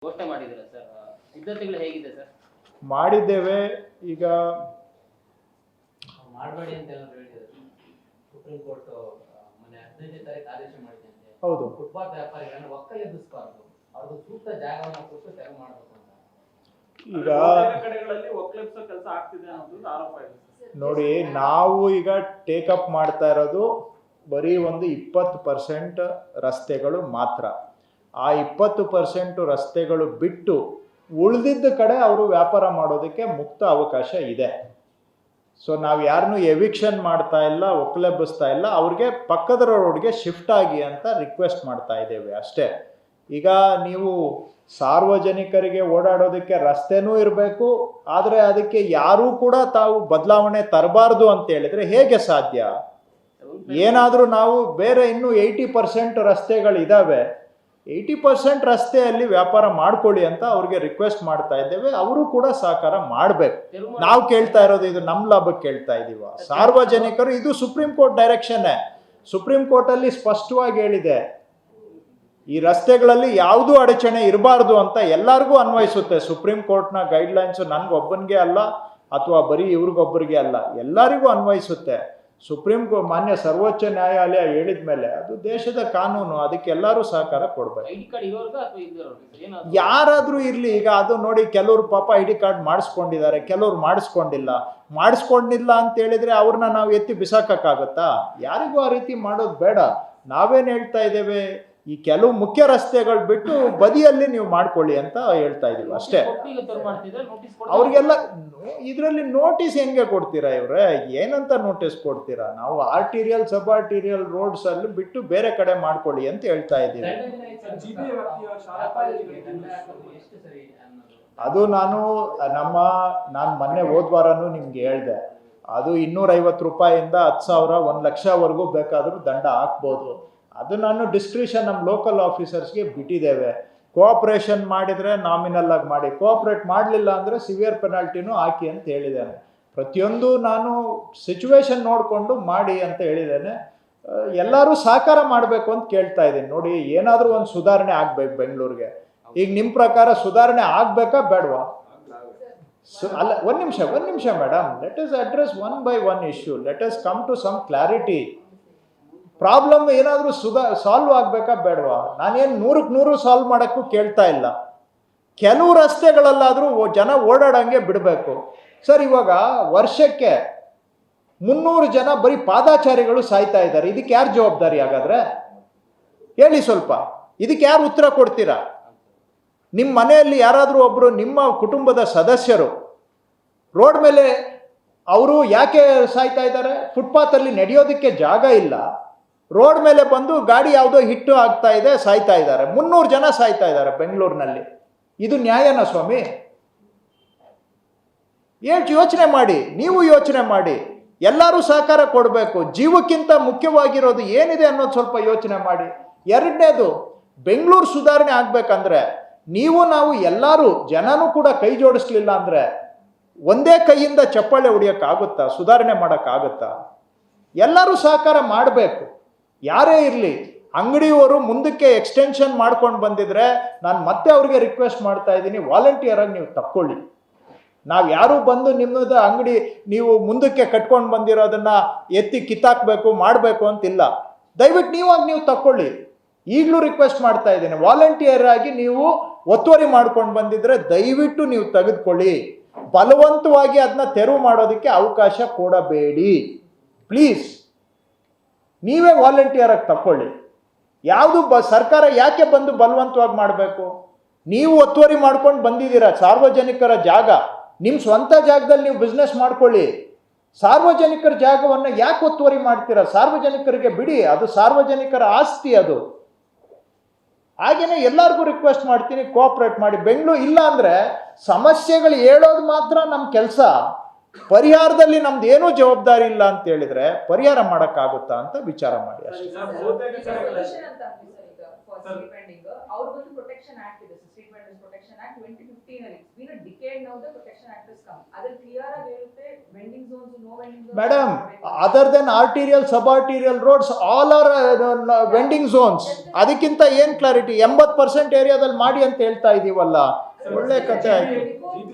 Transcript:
ಘೋಷಣೆ ಮಾಡಿದ್ದೀರಾ ಸರ್, ಸಿದ್ಧತೆಗಳು ಹೇಗಿದೆ ಸರ್? ಮಾಡಿದ್ದೇವೆ. ಈಗ ಮಾಡಬೇಡಿ ಅಂತ ಹೇಳಿದ್ದಾರೆ ಸುಪ್ರೀಂ ಕೋರ್ಟ್ ಮೊನ್ನೆ 15ನೇ ತಾರೀಕು ಆದೇಶ ಮಾಡಿದೆ ಅಂತ. ಹೌದು, ಫುಟ್ಪಾತ್ ವ್ಯಾಪಾರಿಗಳನ್ನು ಒಕ್ಕಲೆಬ್ಬಿಸಬಾರ್ದು, ಅವ್ರಿಗೆ ಸೂಕ್ತ ಜಾಗವನ್ನು ಕೊಟ್ಟು ತೆರವು ಮಾಡಬೇಕು ಅಂತ. ಈಗ ಕಡೆಗಳಲ್ಲಿ ಒಕ್ಕಲೆಬ್ಬಿಸೋ ಕೆಲಸ ಆಗ್ತಿದೆ ಅನ್ನೋದು ಆರೋಪ ಇದೆ. ನೋಡಿ, ನಾವು ಈಗ ಟೇಕಪ್ ಮಾಡ್ತಾ ಇರೋದು ಬರೀ ಒಂದು 20% ರಸ್ತೆಗಳು ಮಾತ್ರ. ಆ 20% ರಸ್ತೆಗಳು ಬಿಟ್ಟು ಉಳಿದಿದ್ದ ಕಡೆ ಅವರು ವ್ಯಾಪಾರ ಮಾಡೋದಕ್ಕೆ ಮುಕ್ತ ಅವಕಾಶ ಇದೆ. ಸೊ ನಾವು ಯಾರನ್ನೂ ಎವಿಕ್ಷನ್ ಮಾಡ್ತಾ ಇಲ್ಲ, ಒಕ್ಕಲೆಬ್ಬಿಸ್ತಾ ಇಲ್ಲ, ಅವ್ರಿಗೆ ಪಕ್ಕದ ರೋಡ್ಗೆ ಶಿಫ್ಟ್ ಆಗಿ ಅಂತ ರಿಕ್ವೆಸ್ಟ್ ಮಾಡ್ತಾ ಇದ್ದೇವೆ ಅಷ್ಟೇ. ಈಗ ನೀವು ಸಾರ್ವಜನಿಕರಿಗೆ ಓಡಾಡೋದಕ್ಕೆ ರಸ್ತೆನೂ ಇರಬೇಕು, ಆದರೆ ಅದಕ್ಕೆ ಯಾರೂ ಕೂಡ ತಾವು ಬದಲಾವಣೆ ತರಬಾರ್ದು ಅಂತ ಹೇಳಿದ್ರೆ ಹೇಗೆ ಸಾಧ್ಯ? ಏನಾದರೂ ನಾವು ಬೇರೆ ಇನ್ನೂ 80% ರಸ್ತೆಗಳಿದ್ದಾವೆ, 80% ರಸ್ತೆಯಲ್ಲಿ ವ್ಯಾಪಾರ ಮಾಡ್ಕೊಳ್ಳಿ ಅಂತ ಅವ್ರಿಗೆ ರಿಕ್ವೆಸ್ಟ್ ಮಾಡ್ತಾ ಇದ್ದೇವೆ. ಅವರು ಕೂಡ ಸಹಕಾರ ಮಾಡಬೇಕು. ನಾವು ಕೇಳ್ತಾ ಇರೋದು ಇದು ನಮ್ಮ ಲಾಭಕ್ಕೆ ಕೇಳ್ತಾ ಇದ್ದೀವ? ಸಾರ್ವಜನಿಕರು, ಇದು ಸುಪ್ರೀಂ ಕೋರ್ಟ್ ಡೈರೆಕ್ಷನ್ನೇ. ಸುಪ್ರೀಂ ಕೋರ್ಟಲ್ಲಿ ಸ್ಪಷ್ಟವಾಗಿ ಹೇಳಿದೆ, ಈ ರಸ್ತೆಗಳಲ್ಲಿ ಯಾವುದೂ ಅಡಚಣೆ ಇರಬಾರ್ದು ಅಂತ ಎಲ್ಲರಿಗೂ ಅನ್ವಯಿಸುತ್ತೆ. ಸುಪ್ರೀಂ ಕೋರ್ಟ್ನ ಗೈಡ್ಲೈನ್ಸು ನನಗೊಬ್ಬನಿಗೆ ಅಲ್ಲ, ಅಥವಾ ಬರೀ ಇವ್ರಿಗೊಬ್ಬರಿಗೆ ಅಲ್ಲ, ಎಲ್ಲರಿಗೂ ಅನ್ವಯಿಸುತ್ತೆ. ಸುಪ್ರೀಂ ಕೋರ್ಟ್ ಮಾನ್ಯ ಸರ್ವೋಚ್ಚ ನ್ಯಾಯಾಲಯ ಹೇಳಿದ ಮೇಲೆ ಅದು ದೇಶದ ಕಾನೂನು, ಅದಕ್ಕೆ ಎಲ್ಲರೂ ಸಹಕಾರ ಕೊಡ್ಬೇಕು. ಯಾರಾದ್ರೂ ಇರ್ಲಿ. ಈಗ ಅದು ನೋಡಿ, ಕೆಲವರು ಪಾಪ ID ಕಾರ್ಡ್ ಮಾಡಿಸ್ಕೊಂಡಿದ್ದಾರೆ, ಕೆಲವರು ಮಾಡಿಸ್ಕೊಂಡಿಲ್ಲ ಅಂತ ಹೇಳಿದ್ರೆ ಅವ್ರನ್ನ ನಾವು ಎತ್ತಿ ಬಿಸಾಕಕ್ಕಾಗತ್ತಾ? ಯಾರಿಗೂ ಆ ರೀತಿ ಮಾಡೋದು ಬೇಡ. ನಾವೇನು ಹೇಳ್ತಾ ಇದ್ದೇವೆ, ಈ ಕೆಲವು ಮುಖ್ಯ ರಸ್ತೆಗಳು ಬಿಟ್ಟು ಬದಿಯಲ್ಲಿ ನೀವು ಮಾಡ್ಕೊಳ್ಳಿ ಅಂತ ಹೇಳ್ತಾ ಇದೀವಿ ಅಷ್ಟೇ. ಅವ್ರಿಗೆಲ್ಲ ಇದರಲ್ಲಿ ನೋಟಿಸ್ ಹೆಂಗೆ ಕೊಡ್ತೀರಾ ಇವ್ರೆ? ಏನಂತ ನೋಟಿಸ್ ಕೊಡ್ತೀರಾ? ನಾವು ಆರ್ಟೀರಿಯಲ್, ಸಬ್ ಆರ್ಟೀರಿಯಲ್ ರೋಡ್ಸ್ ಅಲ್ಲಿ ಬಿಟ್ಟು ಬೇರೆ ಕಡೆ ಮಾಡ್ಕೊಳ್ಳಿ ಅಂತ ಹೇಳ್ತಾ ಇದ್ದೀವಿ. ಅದು ನಾನು ಮೊನ್ನೆ ಹೋದ್ವಾರನೂ ನಿಮ್ಗೆ ಹೇಳ್ದೆ, ಅದು 250 ರೂಪಾಯಿಯಿಂದ 10,000, 1 ಲಕ್ಷವರೆಗೂ ಬೇಕಾದರೂ ದಂಡ ಹಾಕ್ಬೋದು. ಅದು ನಾನು ಡಿಸ್ಕ್ರಿಷನ್ ನಮ್ಮ ಲೋಕಲ್ ಆಫೀಸರ್ಸ್ಗೆ ಬಿಟ್ಟಿದ್ದೇವೆ. ಕೋಆಪ್ರೇಷನ್ ಮಾಡಿದರೆ ನಾಮಿನಲ್ ಆಗಿ ಮಾಡಿ, ಕೋಆಪ್ರೇಟ್ ಮಾಡಲಿಲ್ಲ ಅಂದರೆ ಸಿವಿಯರ್ ಪೆನಾಲ್ಟಿನೂ ಹಾಕಿ ಅಂತ ಹೇಳಿದ್ದೇನೆ. ಪ್ರತಿಯೊಂದು ನಾನು ಸಿಚುವೇಶನ್ ನೋಡಿಕೊಂಡು ಮಾಡಿ ಅಂತ ಹೇಳಿದ್ದೇನೆ. ಎಲ್ಲರೂ ಸಹಕಾರ ಮಾಡಬೇಕು ಅಂತ ಕೇಳ್ತಾ ಇದ್ದೀನಿ. ನೋಡಿ, ಏನಾದರೂ ಒಂದು ಸುಧಾರಣೆ ಆಗಬೇಕು ಬೆಂಗಳೂರಿಗೆ. ಈಗ ನಿಮ್ಮ ಪ್ರಕಾರ ಸುಧಾರಣೆ ಆಗಬೇಕಾ ಬೇಡವಾ? ಅಲ್ಲ, ಒಂದು ನಿಮಿಷ madam, let us address one by one issue. Let us come to some clarity. Problem ಏನಾದರೂ ಸಾಲ್ವ್ ಆಗಬೇಕಾ ಬೇಡವಾ? ನಾನೇನು 100ಕ್ಕೆ 100 ಸಾಲ್ವ್ ಮಾಡೋಕ್ಕೂ ಕೇಳ್ತಾ ಇಲ್ಲ. ಕೆಲವು ರಸ್ತೆಗಳಲ್ಲಾದರೂ ಜನ ಓಡಾಡಂಗೆ ಬಿಡಬೇಕು. ಸರ್, ಇವಾಗ ವರ್ಷಕ್ಕೆ 300 ಜನ ಬರೀ ಪಾದಾಚಾರಿಗಳು ಸಾಯ್ತಾ ಇದ್ದಾರೆ. ಇದಕ್ಕೆ ಯಾರು ಜವಾಬ್ದಾರಿ ಹಾಗಾದ್ರೆ? ಹೇಳಿ ಸ್ವಲ್ಪ. ಇದಕ್ಕೆ ಯಾರು ಉತ್ತರ ಕೊಡ್ತೀರಾ? ನಿಮ್ಮ ಮನೆಯಲ್ಲಿ ಯಾರಾದರೂ ಒಬ್ಬರು ನಿಮ್ಮ ಕುಟುಂಬದ ಸದಸ್ಯರು ರೋಡ್ ಮೇಲೆ ಅವರು ಯಾಕೆ ಸಾಯ್ತಾ ಇದ್ದಾರೆ? ಫುಟ್ಪಾತಲ್ಲಿ ನಡೆಯೋದಕ್ಕೆ ಜಾಗ ಇಲ್ಲ, ರೋಡ್ ಮೇಲೆ ಬಂದು ಗಾಡಿ ಯಾವುದೋ ಹಿಟ್ಟು ಆಗ್ತಾ ಇದೆ, ಸಾಯ್ತಾ ಇದ್ದಾರೆ. 300 ಜನ ಸಾಯ್ತಾ ಇದ್ದಾರೆ ಬೆಂಗಳೂರಿನಲ್ಲಿ. ಇದು ನ್ಯಾಯನಾ ಸ್ವಾಮಿ? ಯೋಚನೆ ಮಾಡಿ, ನೀವು ಯೋಚನೆ ಮಾಡಿ. ಎಲ್ಲರೂ ಸಹಕಾರ ಕೊಡಬೇಕು. ಜೀವಕ್ಕಿಂತ ಮುಖ್ಯವಾಗಿರೋದು ಏನಿದೆ ಅನ್ನೋದು ಸ್ವಲ್ಪ ಯೋಚನೆ ಮಾಡಿ. ಎರಡನೇದು, ಬೆಂಗಳೂರು ಸುಧಾರಣೆ ಆಗ್ಬೇಕಂದ್ರೆ ನಾವು ಎಲ್ಲರೂ ಜನನೂ ಕೂಡ ಕೈ ಜೋಡಿಸ್ಲಿಲ್ಲ ಅಂದ್ರೆ ಒಂದೇ ಕೈಯಿಂದ ಚಪ್ಪಾಳೆ ಹೊಡಿಯೋಕ್ಕಾಗುತ್ತಾ? ಸುಧಾರಣೆ ಮಾಡೋಕ್ಕಾಗುತ್ತಾ? ಎಲ್ಲರೂ ಸಹಕಾರ ಮಾಡಬೇಕು. ಯಾರೇ ಇರಲಿ, ಅಂಗಡಿಯವರು ಮುಂದಕ್ಕೆ ಎಕ್ಸ್ಟೆನ್ಷನ್ ಮಾಡ್ಕೊಂಡು ಬಂದಿದ್ರೆ ನಾನು ಮತ್ತೆ ಅವ್ರಿಗೆ ರಿಕ್ವೆಸ್ಟ್ ಮಾಡ್ತಾ ಇದ್ದೀನಿ, ವಾಲಂಟಿಯರ್ ಆಗಿ ನೀವು ತಕ್ಕೊಳ್ಳಿ. ನಾವು ಯಾರೂ ಬಂದು ನಿಮ್ಮದ ಅಂಗಡಿ ನೀವು ಮುಂದಕ್ಕೆ ಕಟ್ಕೊಂಡು ಬಂದಿರೋದನ್ನ ಎತ್ತಿ ಕಿತ್ತಾಕ್ಬೇಕು ಮಾಡಬೇಕು ಅಂತಿಲ್ಲ. ದಯವಿಟ್ಟು ನೀವು ತಕ್ಕೊಳ್ಳಿ. ಈಗಲೂ ರಿಕ್ವೆಸ್ಟ್ ಮಾಡ್ತಾ ಇದ್ದೀನಿ, ವಾಲಂಟಿಯರ್ ಆಗಿ ನೀವು ಒತ್ತುವರಿ ಮಾಡ್ಕೊಂಡು ಬಂದಿದ್ರೆ ದಯವಿಟ್ಟು ನೀವು ತೆಗೆದುಕೊಳ್ಳಿ. ಬಲವಂತವಾಗಿ ಅದನ್ನ ತೆರವು ಮಾಡೋದಕ್ಕೆ ಅವಕಾಶ ಕೊಡಬೇಡಿ ಪ್ಲೀಸ್. ನೀವೇ ವಾಲಂಟಿಯರ್ ಆಗಿ ತಕ್ಕೊಳ್ಳಿ. ಯಾವುದು ಸರ್ಕಾರ ಯಾಕೆ ಬಂದು ಬಲವಂತವಾಗಿ ಮಾಡಬೇಕು? ನೀವು ಒತ್ತುವರಿ ಮಾಡ್ಕೊಂಡು ಬಂದಿದ್ದೀರಾ ಸಾರ್ವಜನಿಕರ ಜಾಗ, ನಿಮ್ಮ ಸ್ವಂತ ಜಾಗದಲ್ಲಿ ನೀವು ಬಿಸ್ನೆಸ್ ಮಾಡ್ಕೊಳ್ಳಿ. ಸಾರ್ವಜನಿಕರ ಜಾಗವನ್ನು ಯಾಕೆ ಒತ್ತುವರಿ ಮಾಡ್ತೀರಾ? ಸಾರ್ವಜನಿಕರಿಗೆ ಬಿಡಿ, ಅದು ಸಾರ್ವಜನಿಕರ ಆಸ್ತಿ ಅದು. ಹಾಗೇನೆ ಎಲ್ಲರಿಗೂ ರಿಕ್ವೆಸ್ಟ್ ಮಾಡ್ತೀನಿ, ಕೋಆಪ್ರೇಟ್ ಮಾಡಿ. ಬೆಂಗಳೂರು ಇಲ್ಲ ಅಂದರೆ ಸಮಸ್ಯೆಗಳು ಹೇಳೋದು ಮಾತ್ರ ನಮ್ಮ ಕೆಲಸ, ಪರಿಹಾರದಲ್ಲಿ ನಮ್ದು ಏನೂ ಜವಾಬ್ದಾರಿ ಇಲ್ಲ ಅಂತ ಹೇಳಿದ್ರೆ ಪರಿಹಾರ ಮಾಡೋಕ್ಕಾಗುತ್ತಾ ಅಂತ ವಿಚಾರ ಮಾಡಿ ಅಷ್ಟೇ. ಸ್ಟ್ರೀಟ್ ವೆಂಡಿಂಗ್ ಅವ್ರ ಒಂದು ಪ್ರೊಟೆಕ್ಷನ್ ಆಕ್ಟ್ ಇದೆ, ಸ್ಟ್ರೀಟ್ ವೆಂಡರ್ಸ್ ಪ್ರೊಟೆಕ್ಷನ್ ಆಕ್ಟ್ 2015 ಅಲ್ಲಿ. It's been a decade now the protection act is come. ಅದ್ರಲ್ಲಿ ಕ್ಲಿಯರ್ ಆಗಿ ಹೇಳುತ್ತೆ vending zones, no vending zones. Madam, other than arterial subarterial roads all are vending zones. ಅದಕ್ಕಿಂತ ಏನ್ clarity? 80% ಏರಿಯಾದಲ್ಲಿ ಮಾಡಿ ಅಂತ ಹೇಳ್ತಾ ಇದೀವಲ್ಲ, ಒಳ್ಳೆ ಕಥೆ ಆಯ್ತು.